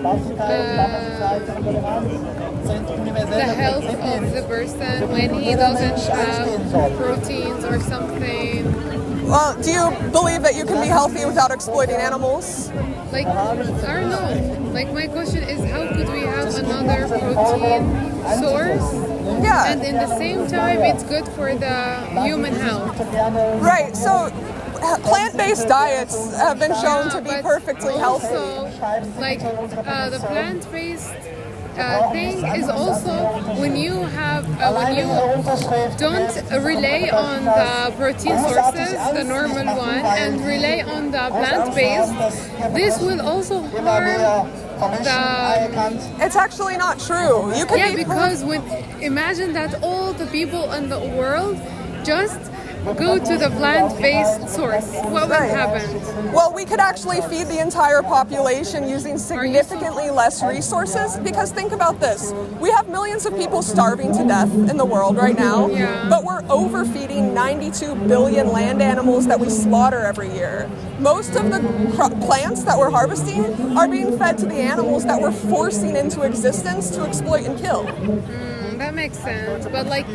the health of the person when he doesn't have proteins or something. Well, do you believe that you can be healthy without exploiting animals? Like, I don't know. Like, my question is, how could we have another protein source? Yeah. And in the same time, it's good for the human health. Right. So plant-based diets have been shown to be But perfectly healthy. also, like, the plant-based thing is also when you don't rely on the protein sources, the normal one, and rely on the plant-based, this will also harm the... It's actually not true. You can be because imagine that all the people in the world just go to the plant-based source. What would happen? Well, we could actually feed the entire population using significantly less resources, because think about this. We have millions of people starving to death in the world right now, but we're overfeeding 92 billion land animals that we slaughter every year. Most of the plants that we're harvesting are being fed to the animals that we're forcing into existence to exploit and kill. That makes sense, but like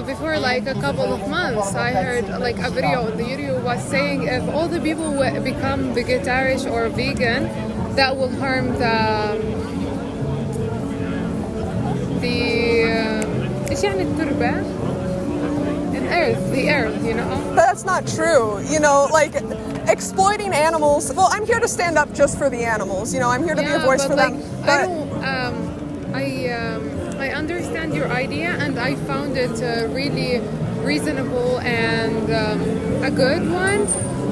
before like a couple of months, I heard like a video. The video was saying if all the people become vegetarian or vegan, that will harm إيش يعني التربة? The earth, you know. But that's not true. You know, like exploiting animals. Well, I'm here to stand up just for the animals. You know, I'm here to be a voice for them. But I understand your idea, and I found it really reasonable and a good one.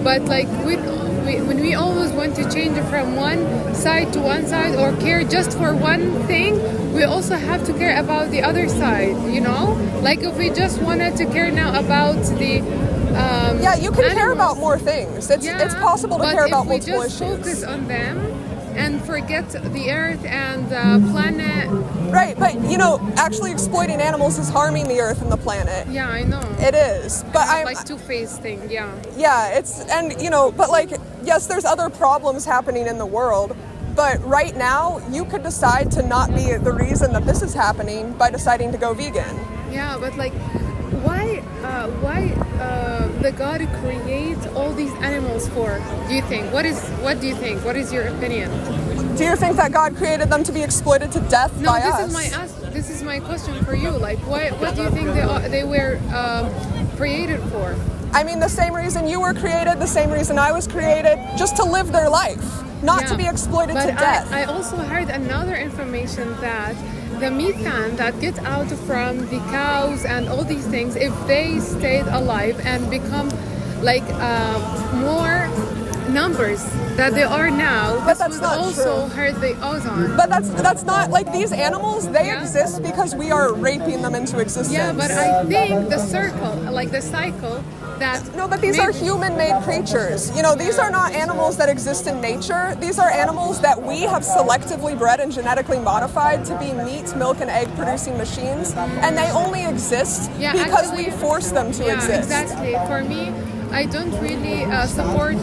But like when we always want to change it from one side to one side or care just for one thing, we also have to care about the other side, you know? Like if we just wanted to care now about the you can care about more things. It's possible to care about multiple issues. But if we just focus on them and forget the earth and the planet. Right, but you know, actually exploiting animals is harming the earth and the planet. Yeah, I know. It is. But I'm like two-faced thing, yeah. Yeah, and you know, but like yes, there's other problems happening in the world. But right now, you could decide to not be the reason that this is happening by deciding to go vegan. Yeah, but like why the God create all these animals for? Do you think? What do you think? What is your opinion? Do you think that God created them to be exploited to death by us? This is my question for you. Like, what do you think they were created for? I mean, the same reason you were created, the same reason I was created, just to live their life, not to be exploited to death. I also heard another information that the methane that gets out from the cows and all these things, if they stayed alive and become like more numbers that they are now, but that's not also true. hurt the ozone. But that's not like these animals. They exist because we are raping them into existence. Yeah, but I think the circle, like the cycle. No, but these are human-made creatures. You know, these are not animals that exist in nature. These are animals that we have selectively bred and genetically modified to be meat, milk, and egg-producing machines, and they only exist because we force them to exist. Exactly. For me, I don't really support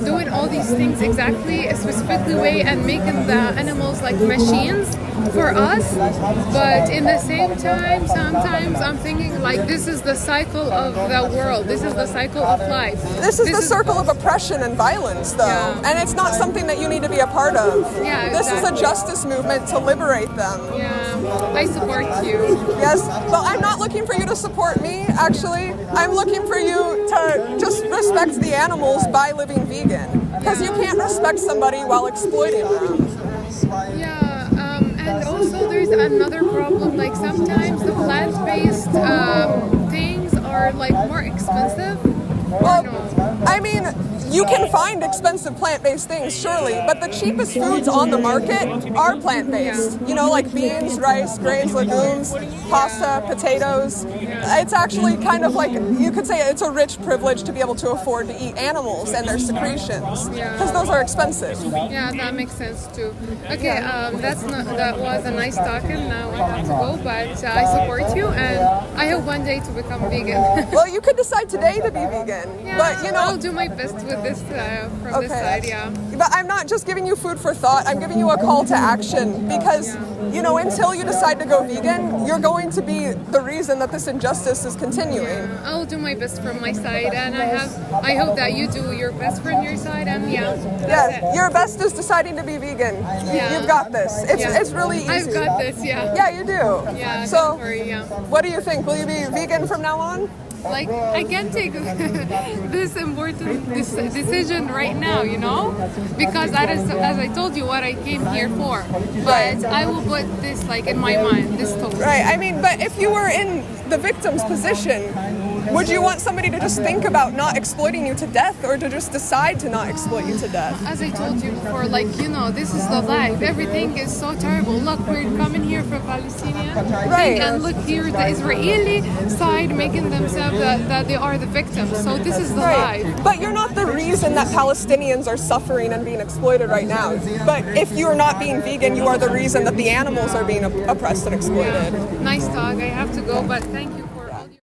doing all these things exactly a specifically way and making the animals like machines for us. But in the same time, sometimes I'm thinking like this is the cycle of the world. This is the cycle of life. This is the circle of oppression and violence, though, and it's not something that you need to be a part of. Yeah, this is a justice movement to liberate them. Yeah, I support you. Yes, but I'm not looking for you to support me, actually. I'm looking for you to just respect the animals by living vegan. Because you can't respect somebody while exploiting them. Yeah, and also there's another problem. Like sometimes the plant-based things are like more expensive. Well, I mean, you can find expensive plant-based things, surely, but the cheapest foods on the market are plant-based. You know, like beans, rice, grains, legumes, pasta, potatoes. It's actually kind of like, you could say it's a rich privilege to be able to afford to eat animals and their secretions, because those are expensive. Yeah, that makes sense too. Okay, that was a nice talking. Now I have to go, but I support you, and I hope one day to become vegan. Well, you could decide today to be vegan, but you know, I'll do my best with this from this side, yeah. But I'm not just giving you food for thought, I'm giving you a call to action because, you know, until you decide to go vegan, you're going to be the reason that this injustice is continuing. Yeah, I'll do my best from my side, and I hope that you do your best from your side, and your best is deciding to be vegan. Yeah. You've got this. It's really easy. I've got this, yeah. Yeah, you do. Yeah, so, don't worry, yeah. What do you think? Will you be vegan from now on? Like, I can't take this important decision right now, you know, because that is, as I told you, what I came here for. But I will put this like in my mind, this thought. Right. I mean, but if you were in the victim's position, would you want somebody to just think about not exploiting you to death, or to just decide to not exploit you to death? As I told you before, like, you know, this is the life. Everything is so terrible. Look, we're coming here from Palestinian thing, and look here, the Israeli side making themselves that they are the victims. So this is the life. But you're not the reason that Palestinians are suffering and being exploited right now. But if you're not being vegan, you are the reason that the animals are being oppressed and exploited. Yeah. Nice talk. I have to go, but thank you for